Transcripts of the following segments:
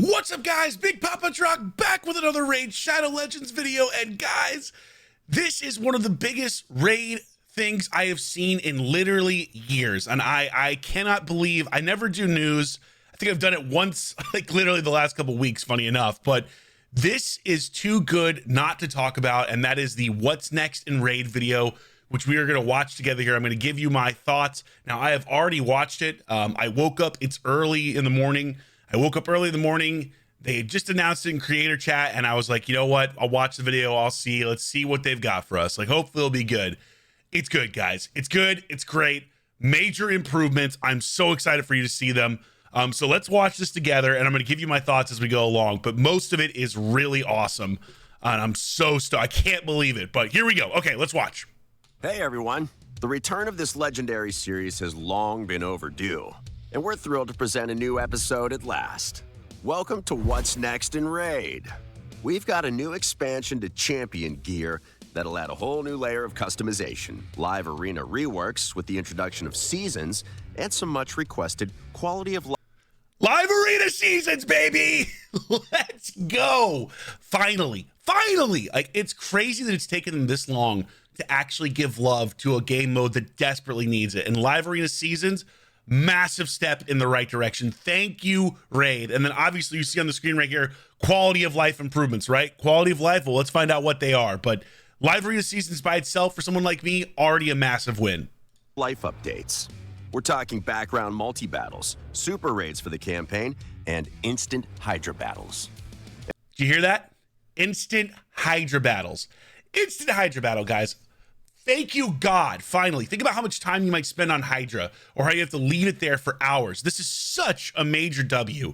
What's up, guys? Big Papa Drock back with another Raid Shadow Legends video. And guys, this is one of the biggest raid things I have seen in literally years. And I cannot believe I never do news. I think I've done it once, like literally the last couple weeks, funny enough. But this is too good not to talk about. And that is the What's Next in Raid video, which we are going to watch together here. I'm going to give you my thoughts. Now, I have already watched it. I woke up, it's early in the morning. They had just announced it in creator chat, and I was like, you know what? I'll watch the video. I'll see. Let's see what they've got for us. Like, hopefully it'll be good. It's good, guys. It's good. It's great. Major improvements. I'm so excited for you to see them. So let's watch this together, and I'm going to give you my thoughts as we go along. But most of it is really awesome, and I'm so stoked. I can't believe it. But here we go. Okay, let's watch. Hey, everyone. The return of this legendary series has long been overdue, and we're thrilled to present a new episode at last. Welcome to What's Next in Raid. We've got a new expansion to Champion gear that'll add a whole new layer of customization, live arena reworks with the introduction of seasons, and some much requested quality of life. Live arena seasons, baby. Let's go. Finally. Like, it's crazy that it's taken them this long to actually give love to a game mode that desperately needs it. And live arena seasons, massive step in the right direction. Thank you, Raid. And then obviously you see on the screen right here, quality of life improvements, right? Quality of life. Well, let's find out what they are. But live arena seasons by itself, for someone like me, already a massive win. Life updates. We're talking background multi-battles, super raids for the campaign, and instant Hydra battles. Did you hear that? Instant Hydra battles. Instant Hydra battle, guys. Thank you, God. Finally. Think about how much time you might spend on Hydra, or how you have to leave it there for hours. This is such a major W.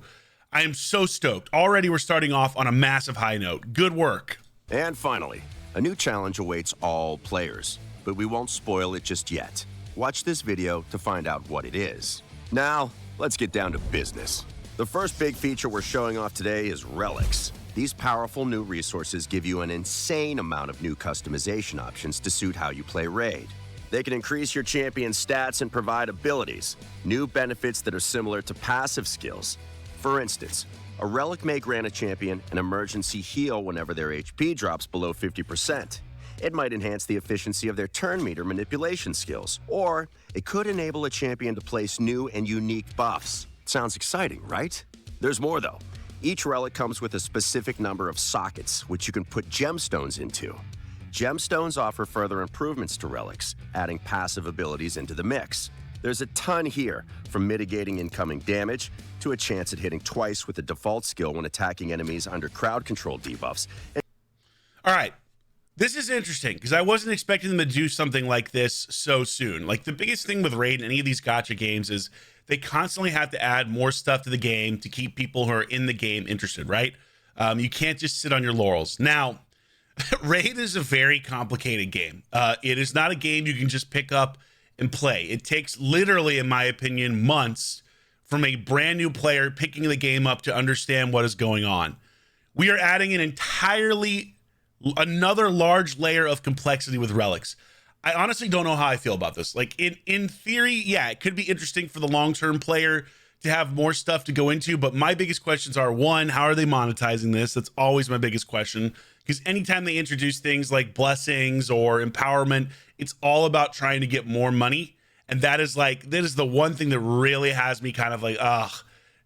I am so stoked. Already we're starting off on a massive high note. Good work. And finally, a new challenge awaits all players, but we won't spoil it just yet. Watch this video to find out what it is. Now, let's get down to business. The first big feature we're showing off today is relics. These powerful new resources give you an insane amount of new customization options to suit how you play Raid. They can increase your champion's stats and provide abilities, new benefits that are similar to passive skills. For instance, a relic may grant a champion an emergency heal whenever their HP drops below 50%. It might enhance the efficiency of their turn meter manipulation skills, or it could enable a champion to place new and unique buffs. Sounds exciting, right? There's more though. Each relic comes with a specific number of sockets, which you can put gemstones into. Gemstones offer further improvements to relics, adding passive abilities into the mix. There's a ton here, from mitigating incoming damage to a chance at hitting twice with the default skill when attacking enemies under crowd control debuffs. All right. This is interesting because I wasn't expecting them to do something like this so soon. Like, the biggest thing with Raid and any of these gacha games is they constantly have to add more stuff to the game to keep people who are in the game interested, right? You can't just sit on your laurels. Now, Raid is a very complicated game. It is not a game you can just pick up and play. It takes literally, in my opinion, months from a brand new player picking the game up to understand what is going on. We are adding another large layer of complexity with relics. I honestly don't know how I feel about this. Like, in theory, yeah, it could be interesting for the long-term player to have more stuff to go into, but my biggest questions are, one, how are they monetizing this? That's always my biggest question, because anytime they introduce things like blessings or empowerment, it's all about trying to get more money, and that is the one thing that really has me kind of like,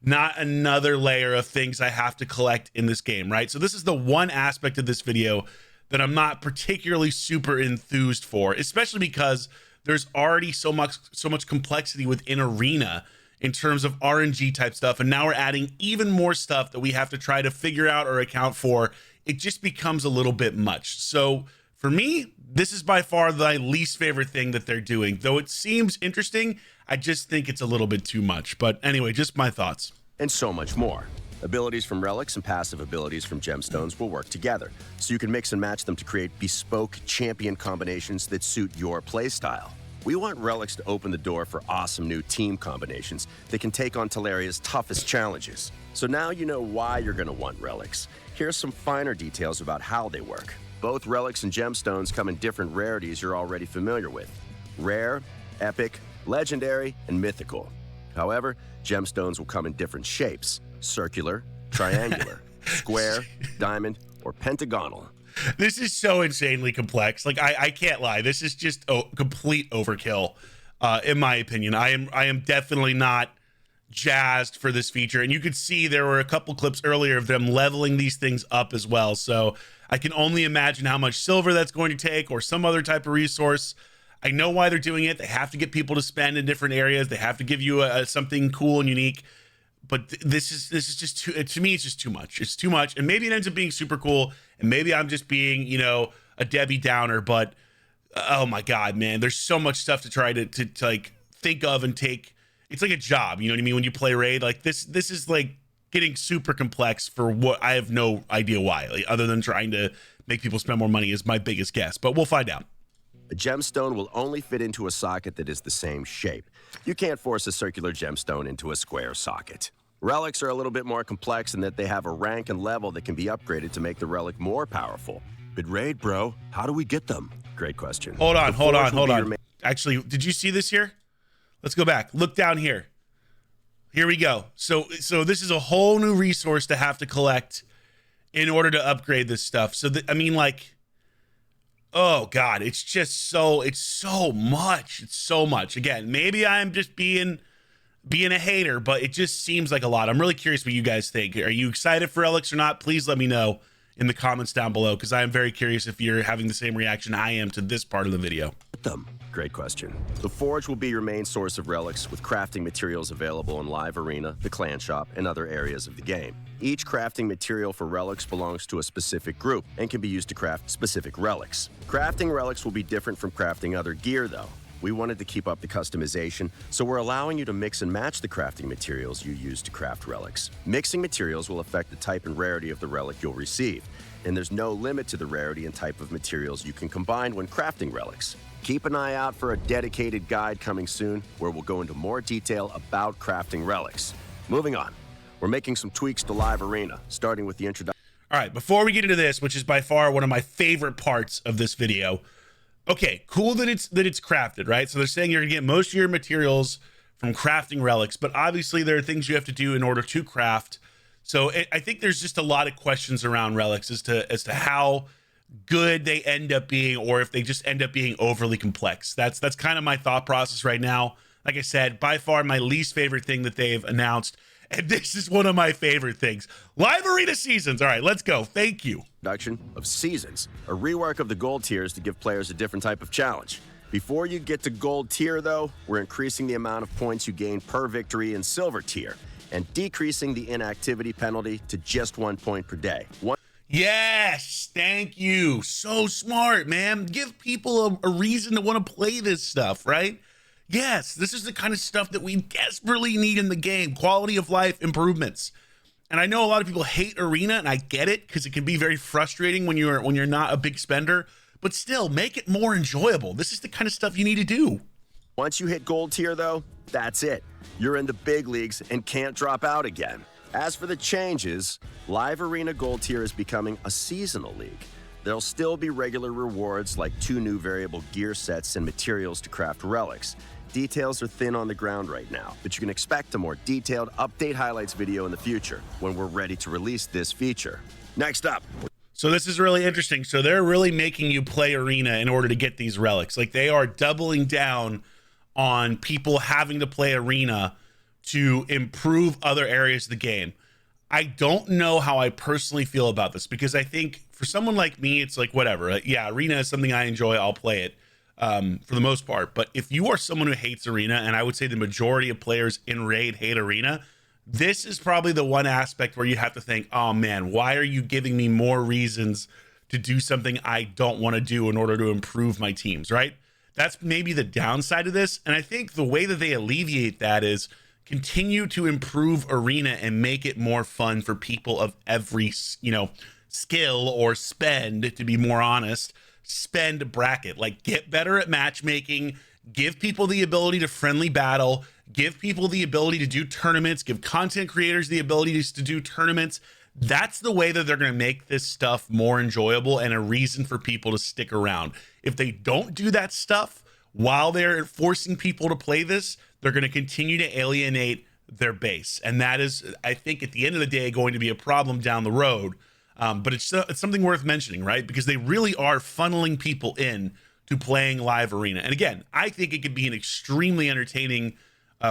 not another layer of things I have to collect in this game, right? So this is the one aspect of this video that I'm not particularly super enthused for, especially because there's already so much complexity within Arena in terms of RNG type stuff, and now we're adding even more stuff that we have to try to figure out or account for. It just becomes a little bit much. So for me, this is by far my least favorite thing that they're doing. Though it seems interesting, I just think it's a little bit too much. But anyway, just my thoughts. And so much more. Abilities from relics and passive abilities from gemstones will work together, so you can mix and match them to create bespoke champion combinations that suit your playstyle. We want relics to open the door for awesome new team combinations that can take on Talaria's toughest challenges. So now you know why you're going to want relics. Here's some finer details about how they work. Both relics and gemstones come in different rarities you're already familiar with: rare, epic, legendary, and mythical. However, gemstones will come in different shapes: circular, triangular, square, diamond, or pentagonal. This is so insanely complex. Like I can't lie. This is just complete overkill, in my opinion. I am definitely not jazzed for this feature. And you could see there were a couple clips earlier of them leveling these things up as well. So I can only imagine how much silver that's going to take, or some other type of resource. I know why they're doing it. They have to get people to spend in different areas. They have to give you something cool and unique. But this is just too, to me, it's just too much. It's too much. And maybe it ends up being super cool. And maybe I'm just being, you know, a Debbie Downer. But oh my God, man, there's so much stuff to try to like think of and take. It's like a job, you know what I mean? When you play Raid, like this is like getting super complex for what I have no idea why, like, other than trying to make people spend more money is my biggest guess. But we'll find out. A gemstone will only fit into a socket that is the same shape. You can't force a circular gemstone into a square socket. Relics are a little bit more complex in that they have a rank and level that can be upgraded to make the relic more powerful. But Raid, bro, how do we get them? Great question. Hold on. Actually, did you see this here? Let's go back. Look down here. Here we go. So this is a whole new resource to have to collect in order to upgrade this stuff. So I mean, like, oh God, it's so much. It's so much. Again, maybe I'm just being a hater, but it just seems like a lot. I'm really curious what you guys think. Are you excited for relics or not? Please let me know in the comments down below, because I am very curious if you're having the same reaction I am to this part of the video. Great question. The Forge will be your main source of relics, with crafting materials available in Live Arena, the Clan Shop, and other areas of the game. Each crafting material for relics belongs to a specific group and can be used to craft specific relics. Crafting relics will be different from crafting other gear, though. We wanted to keep up the customization, so we're allowing you to mix and match the crafting materials you use to craft relics. Mixing materials will affect the type and rarity of the relic you'll receive, and there's no limit to the rarity and type of materials you can combine when crafting relics. Keep an eye out for a dedicated guide coming soon, where we'll go into more detail about crafting relics. Moving on, we're making some tweaks to Live Arena, starting with the introduction. All right, before we get into this, which is by far one of my favorite parts of this video. Okay, cool that it's crafted, right? So they're saying you're gonna get most of your materials from crafting relics, but obviously there are things you have to do in order to craft. So I think there's just a lot of questions around relics as to how good they end up being, or if they just end up being overly complex. That's kind of my thought process right now. Like I said, by far my least favorite thing that they've announced, and this is one of my favorite things. Live Arena Seasons. All right, let's go. Thank you. Introduction of Seasons, a rework of the gold tiers to give players a different type of challenge. Before you get to gold tier, though, we're increasing the amount of points you gain per victory in silver tier, and decreasing the inactivity penalty to just 1 point per day. Yes, thank you. So smart, man. Give people a reason to want to play this stuff, right? Yes, this is the kind of stuff that we desperately need in the game. Quality of life improvements. And I know a lot of people hate Arena, and I get it, because it can be very frustrating when you're not a big spender, but still, make it more enjoyable. This is the kind of stuff you need to do. Once you hit gold tier, though, that's it. You're in the big leagues and can't drop out again. As for the changes, Live Arena Gold Tier is becoming a seasonal league. There'll still be regular rewards like 2 new variable gear sets and materials to craft relics. Details are thin on the ground right now, but you can expect a more detailed update highlights video in the future when we're ready to release this feature. Next up. So this is really interesting. So they're really making you play Arena in order to get these relics. Like, they are doubling down on people having to play Arena to improve other areas of the game. I don't know how I personally feel about this, because I think for someone like me, it's like, whatever. Yeah, Arena is something I enjoy. I'll play it for the most part. But if you are someone who hates Arena, and I would say the majority of players in Raid hate Arena, this is probably the one aspect where you have to think, oh man, why are you giving me more reasons to do something I don't want to do in order to improve my teams, right? That's maybe the downside of this. And I think the way that they alleviate that is continue to improve Arena and make it more fun for people of every, skill or spend, to be more honest, spend bracket. Like, get better at matchmaking, give people the ability to friendly battle, give people the ability to do tournaments, give content creators the ability to do tournaments. That's the way that they're going to make this stuff more enjoyable and a reason for people to stick around. If they don't do that stuff while they're forcing people to play this, they're going to continue to alienate their base. And that is, I think, at the end of the day, going to be a problem down the road. But it's something worth mentioning, right? Because they really are funneling people in to playing live arena. And again, I think it could be an extremely entertaining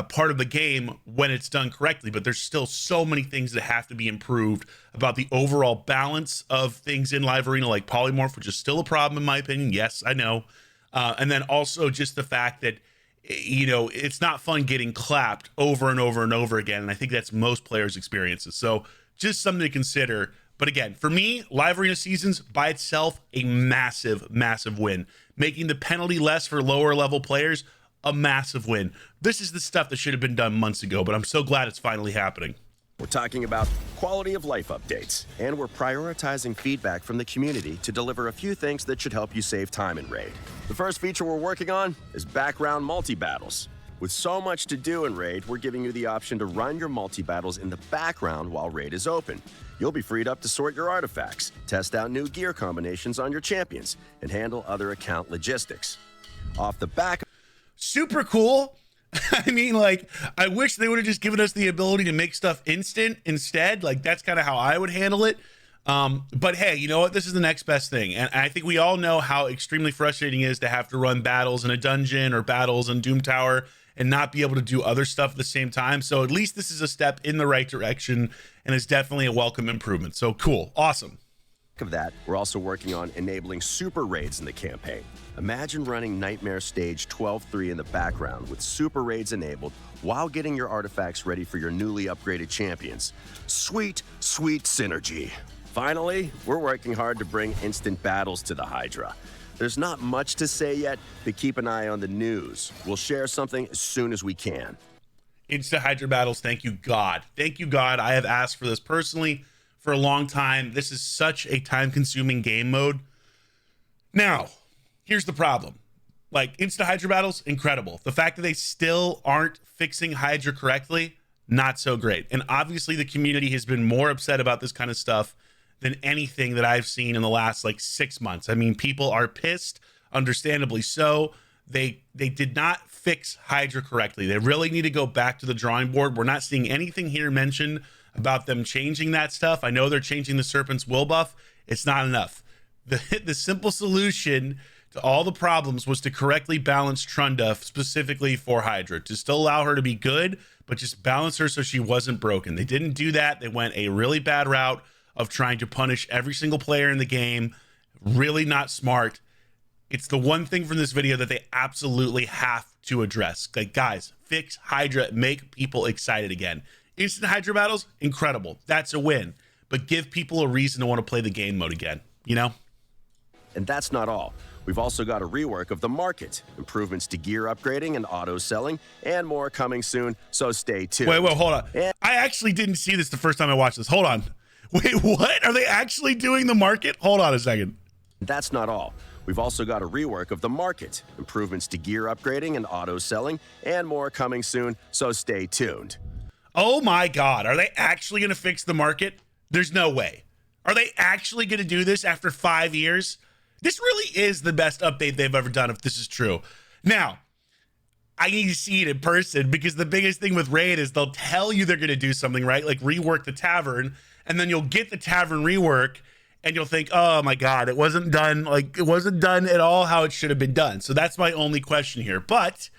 part of the game when it's done correctly, but there's still so many things that have to be improved about the overall balance of things in live arena, like polymorph, which is still a problem in my opinion. Yes, I know. And then also just the fact that, you know, it's not fun getting clapped over and over and over again. And I think that's most players' experiences. So just something to consider. But again, for me, live arena seasons by itself, a massive, massive win. Making the penalty less for lower level players, a massive win. This is the stuff that should have been done months ago, but I'm so glad it's finally happening. We're talking about quality of life updates, and we're prioritizing feedback from the community to deliver a few things that should help you save time in Raid. The first feature we're working on is background multi-battles. With so much to do in Raid, we're giving you the option to run your multi-battles in the background while Raid is open. You'll be freed up to sort your artifacts, test out new gear combinations on your champions, and handle other account logistics. Off the back... Super cool. I mean, like, I wish they would have just given us the ability to make stuff instant instead. Like, that's kind of how I would handle it. But hey, you know what? This is the next best thing. And I think we all know how extremely frustrating it is to have to run battles in a dungeon or battles in Doom Tower and not be able to do other stuff at the same time. So at least this is a step in the right direction and is definitely a welcome improvement. So cool. Awesome. Of that, we're also working on enabling super raids in the campaign. Imagine running Nightmare Stage 12-3 in the background with super raids enabled while getting your artifacts ready for your newly upgraded champions. Sweet, sweet synergy. Finally, we're working hard to bring instant battles to the Hydra. There's not much to say yet, but keep an eye on the news. We'll share something as soon as we can. Instant Hydra battles, thank you, God. Thank you, God. I have asked for this personally for a long time. This is such a time-consuming game mode. Now, here's the problem. Like, instant Hydra battles, incredible. The fact that they still aren't fixing Hydra correctly, not so great. And obviously the community has been more upset about this kind of stuff than anything that I've seen in the last like 6 months. I mean, people are pissed, understandably so. They did not fix Hydra correctly. They really need to go back to the drawing board. We're not seeing anything here mentioned about them changing that stuff. I know they're changing the Serpent's Will buff. It's not enough. The simple solution to all the problems was to correctly balance Trunda specifically for Hydra, to still allow her to be good, but just balance her so she wasn't broken. They didn't do that. They went a really bad route of trying to punish every single player in the game. Really not smart. It's the one thing from this video that they absolutely have to address. Like, guys, fix Hydra, make people excited again. Instant Hydra battles, incredible. That's a win. But give people a reason to want to play the game mode again, you know? And that's not all. We've also got a rework of the market, improvements to gear upgrading and auto selling, and more coming soon, so stay tuned. Wait, hold on. I actually didn't see this the first time I watched this. Hold on. Wait, what? Are they actually doing the market? Hold on a second. That's not all. We've also got a rework of the market, improvements to gear upgrading and auto selling, and more coming soon, so stay tuned. Oh my God, are they actually going to fix the market? There's no way. Are they actually going to do this after 5 years? This really is the best update they've ever done, if this is true. Now, I need to see it in person, because the biggest thing with Raid is they'll tell you they're going to do something, right? Like rework the tavern, and then you'll get the tavern rework, and you'll think, oh my God, it wasn't done. Like, it wasn't done at all how it should have been done. So that's my only question here. But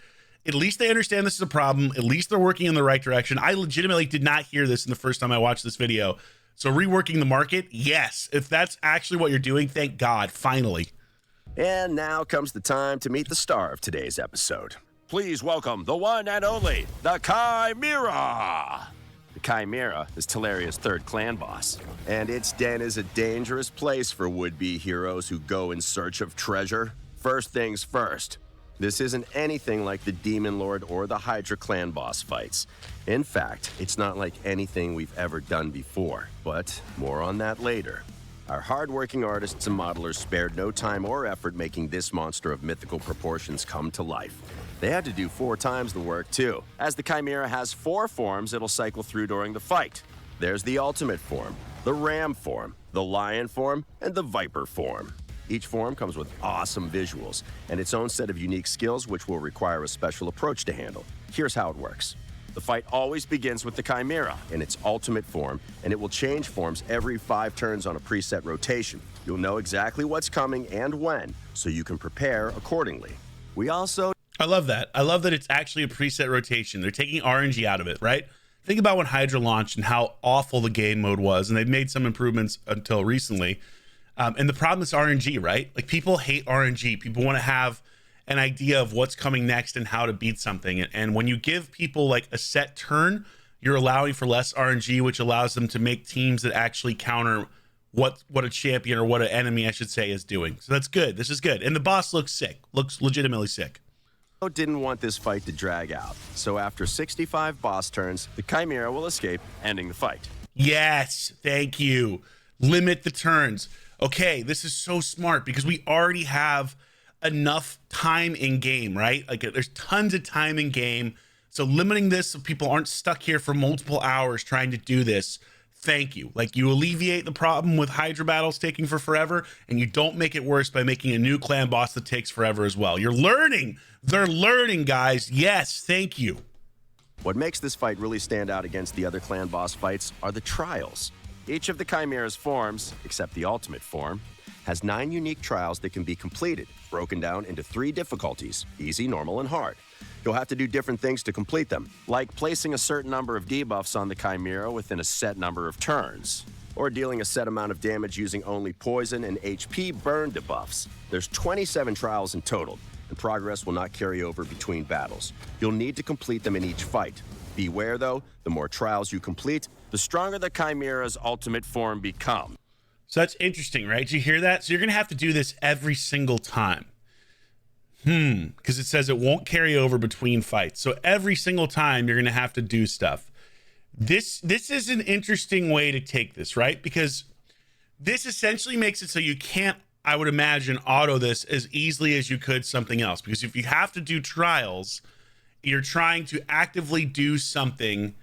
at least they understand this is a problem. At least they're working in the right direction. I legitimately did not hear this in the first time I watched this video. So reworking the market, yes. If that's actually what you're doing, thank God, finally. And now comes the time to meet the star of today's episode. Please welcome the one and only, the Chimera. The Chimera is Teleria's third clan boss, and its den is a dangerous place for would-be heroes who go in search of treasure. First things first, this isn't anything like the Demon Lord or the Hydra clan boss fights. In fact, it's not like anything we've ever done before, but more on that later. Our hard-working artists and modelers spared no time or effort making this monster of mythical proportions come to life. They had to do 4 times the work, too, as the Chimera has 4 forms it'll cycle through during the fight. There's the Ultimate form, the Ram form, the Lion form, and the Viper form. Each form comes with awesome visuals and its own set of unique skills which will require a special approach to handle. Here's how it works. The fight always begins with the Chimera in its ultimate form, and it will change forms every 5 turns on a preset rotation. You'll know exactly what's coming and when, so you can prepare accordingly. We also... I love that. I love that it's actually a preset rotation. They're taking RNG out of it, right? Think about when Hydra launched and how awful the game mode was, and they've made some improvements until recently. And the problem is RNG, right? Like, people hate RNG. People want to have an idea of what's coming next and how to beat something. And when you give people like a set turn, you're allowing for less RNG, which allows them to make teams that actually counter what a champion, or what an enemy, I should say, is doing. So that's good. This is good. And the boss looks sick. Looks legitimately sick. Didn't want this fight to drag out. So after 65 boss turns, the Chimera will escape, ending the fight. Yes, thank you. Limit the turns. Okay, this is so smart because we already have enough time in game, right? Like, there's tons of time in game. So limiting this so people aren't stuck here for multiple hours trying to do this. Thank you. Like, you alleviate the problem with Hydra battles taking forever, and you don't make it worse by making a new clan boss that takes forever as well. You're learning. They're learning, guys. Yes, thank you. What makes this fight really stand out against the other clan boss fights are the trials. Each of the Chimera's forms, except the ultimate form, has 9 unique trials that can be completed, broken down into 3 difficulties: easy, normal, and hard. You'll have to do different things to complete them, like placing a certain number of debuffs on the Chimera within a set number of turns, or dealing a set amount of damage using only poison and HP burn debuffs. There's 27 trials in total, and progress will not carry over between battles. You'll need to complete them in each fight. Beware, though, the more trials you complete, the stronger the Chimera's ultimate form becomes. So that's interesting, right? Did you hear that? So you're going to have to do this every single time. Because it says it won't carry over between fights. So every single time you're going to have to do stuff. This is an interesting way to take this, right? Because this essentially makes it so you can't, I would imagine, auto this as easily as you could something else. Because if you have to do trials, you're trying to actively do something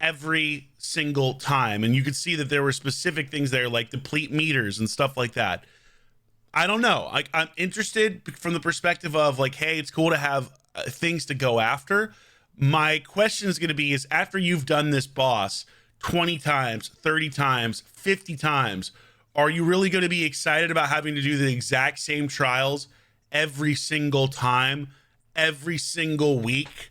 every single time, and you could see that there were specific things there like deplete meters and stuff like that. I don't know, like, I'm interested from the perspective of like, hey, it's cool to have things to go after. My question is going to be, is after you've done this boss 20 times, 30 times, 50 times, are you really going to be excited about having to do the exact same trials every single time, every single week,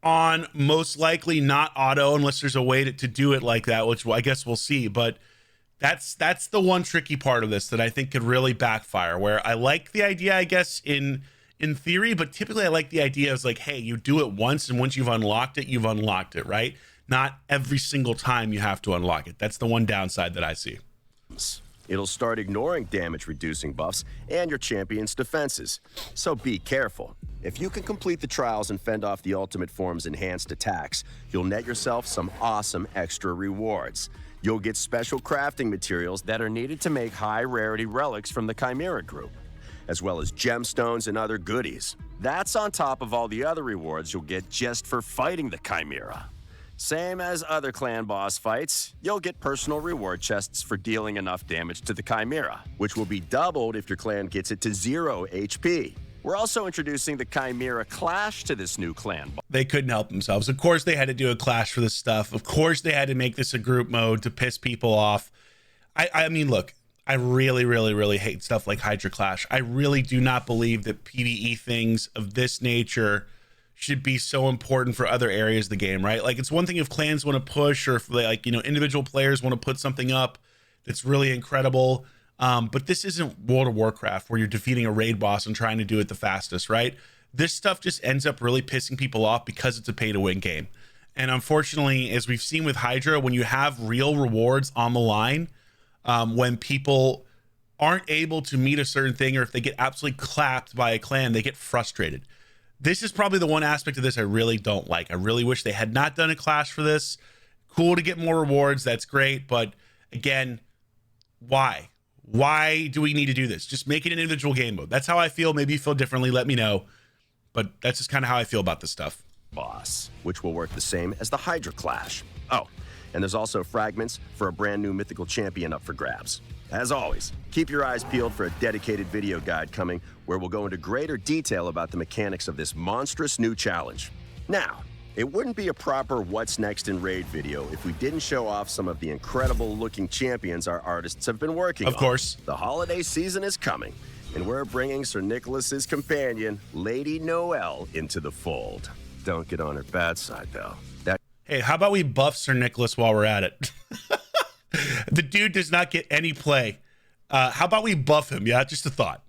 on most likely not auto, unless there's a way to do it like that, which I guess we'll see. But that's the one tricky part of this that I think could really backfire, where I like the idea, I guess, in theory, but typically I like the idea is like, hey, you do it once, and once you've unlocked it, right? Not every single time you have to unlock it. That's the one downside that I see. It'll start ignoring damage reducing buffs and your champion's defenses, so be careful. If you can complete the trials and fend off the ultimate form's enhanced attacks, you'll net yourself some awesome extra rewards. You'll get special crafting materials that are needed to make high rarity relics from the Chimera group, as well as gemstones and other goodies. That's on top of all the other rewards you'll get just for fighting the Chimera. Same as other clan boss fights, you'll get personal reward chests for dealing enough damage to the Chimera, which will be doubled if your clan gets it to 0 HP. We're also introducing the Chimera Clash to this new clan. They couldn't help themselves. Of course they had to do a clash for this stuff. Of course they had to make this a group mode to piss people off. I mean, look, I really hate stuff like Hydra Clash. I really do not believe that PvE things of this nature should be so important for other areas of the game, right? Like, it's one thing if clans want to push, or if they, like, you know, individual players want to put something up that's really incredible. But this isn't World of Warcraft where you're defeating a raid boss and trying to do it the fastest, right? This stuff just ends up really pissing people off because it's a pay to win game. And unfortunately, as we've seen with Hydra, when you have real rewards on the line, when people aren't able to meet a certain thing, or if they get absolutely clapped by a clan, they get frustrated. This is probably the one aspect of this I really don't like. I really wish they had not done a clash for this. Cool to get more rewards. That's great. But again, why? Why do we need to do this? Just make it an individual game mode. That's how I feel. Maybe you feel differently. Let me know. But that's just kind of how I feel about this stuff. Boss, which will work the same as the Hydra Clash. Oh, and there's also fragments for a brand new mythical champion up for grabs. As always, keep your eyes peeled for a dedicated video guide coming, where we'll go into greater detail about the mechanics of this monstrous new challenge. Now, It wouldn't be a proper What's Next in Raid video if we didn't show off some of the incredible looking champions our artists have been working on. Of course. The holiday season is coming, and we're bringing Sir Nicholas's companion, Lady Noelle, into the fold. Don't get on her bad side, though. Hey, how about we buff Sir Nicholas while we're at it? The dude does not get any play. How about we buff him? Yeah, just a thought.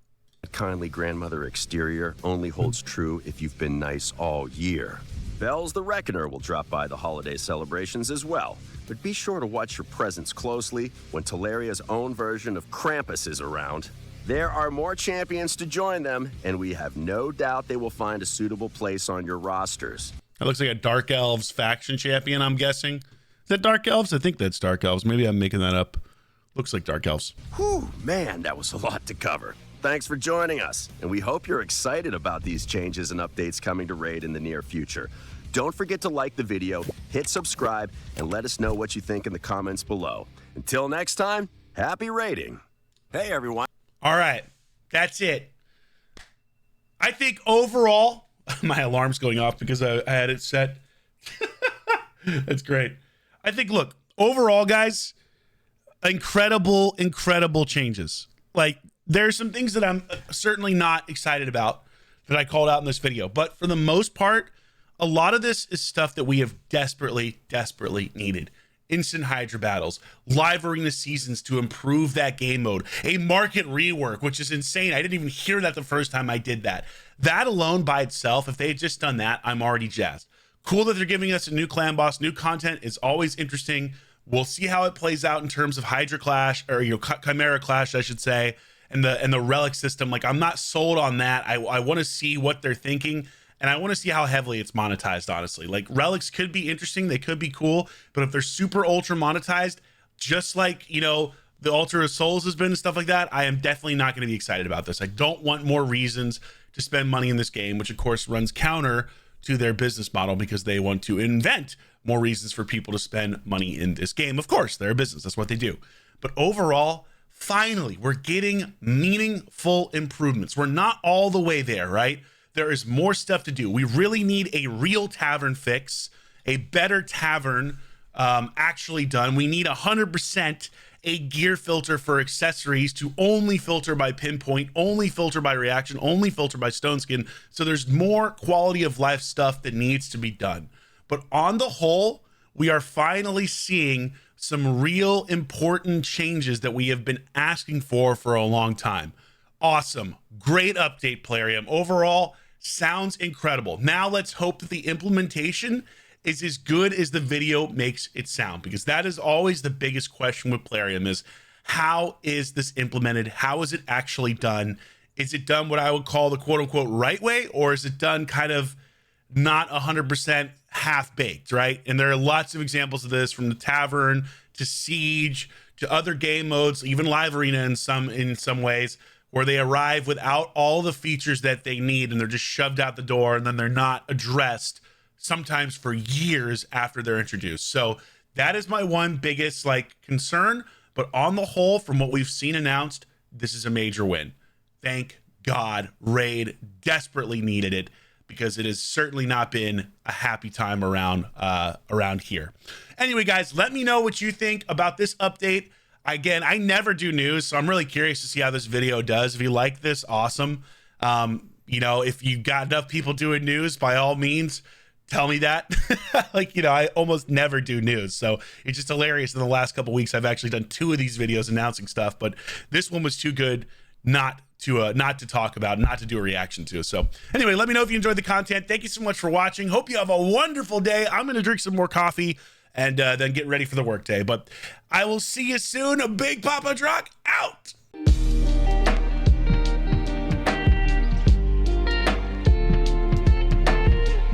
Kindly grandmother exterior only holds true if you've been nice all year. Bells the Reckoner will drop by the holiday celebrations as well, but be sure to watch your presents closely when Talaria's own version of Krampus is around. There are more champions to join them, and we have no doubt they will find a suitable place on your rosters. That looks like a Dark Elves faction champion, I'm guessing. Is that Dark Elves? I think that's Dark Elves. Maybe I'm making that up. Looks like Dark Elves. Whew, man, that was a lot to cover. Thanks for joining us, and we hope you're excited about these changes and updates coming to Raid in the near future. Don't forget to like the video, hit subscribe, and let us know what you think in the comments below. Until next time, happy raiding. Hey, everyone. All right, that's it. I think overall, my alarm's going off because I had it set. That's great. I think, look, overall, guys, incredible changes. Like, there's some things that I'm certainly not excited about that I called out in this video. But for the most part, a lot of this is stuff that we have desperately needed. Instant Hydra battles, live arena seasons to improve that game mode, a market rework, which is insane. I didn't even hear that the first time I did that. That alone by itself, if they had just done that, I'm already jazzed. Cool that they're giving us a new clan boss. New content is always interesting. We'll see how it plays out in terms of Hydra Clash, or Chimera Clash, I should say, and the relic system. Like, I'm not sold on that. I want to see what they're thinking. And I want to see how heavily it's monetized, honestly. Like, relics could be interesting. They could be cool. But if they're super ultra monetized, just like, the Altar of Souls has been and stuff like that, I am definitely not going to be excited about this. I don't want more reasons to spend money in this game, which, of course, runs counter to their business model because they want to invent more reasons for people to spend money in this game. Of course, they're a business. That's what they do. But overall, finally, we're getting meaningful improvements. We're not all the way there, right? There is more stuff to do. We really need a real tavern fix, a better tavern actually done. We need 100% a gear filter for accessories to only filter by pinpoint, only filter by reaction, only filter by stone skin. So there's more quality of life stuff that needs to be done. But on the whole, we are finally seeing some real important changes that we have been asking for a long time. Awesome. Great update, Plarium. Overall, sounds incredible. Now let's hope that the implementation is as good as the video makes it sound, because that is always the biggest question with Plarium is, how is this implemented? How is it actually done? Is it done what I would call the quote unquote right way, or is it done kind of not 100% half-baked, right? And there are lots of examples of this, from the Tavern to Siege to other game modes, even Live Arena in some ways, where they arrive without all the features that they need and they're just shoved out the door, and then they're not addressed sometimes for years after they're introduced. So that is my one biggest concern. But on the whole, from what we've seen announced, this is a major win. Thank God. Raid desperately needed it, because it has certainly not been a happy time around here. Anyway, guys, let me know what you think about this update. Again, I never do news, so I'm really curious to see how this video does. If you like this, awesome. If you got enough people doing news, by all means, tell me that. I almost never do news, so it's just hilarious. In the last couple weeks, I've actually done 2 of these videos announcing stuff, but this one was too good not to talk about, not to do a reaction to. So anyway, let me know if you enjoyed the content. Thank you so much for watching. Hope you have a wonderful day. I'm going to drink some more coffee and then get ready for the workday. But I will see you soon. Big Papa Drock out.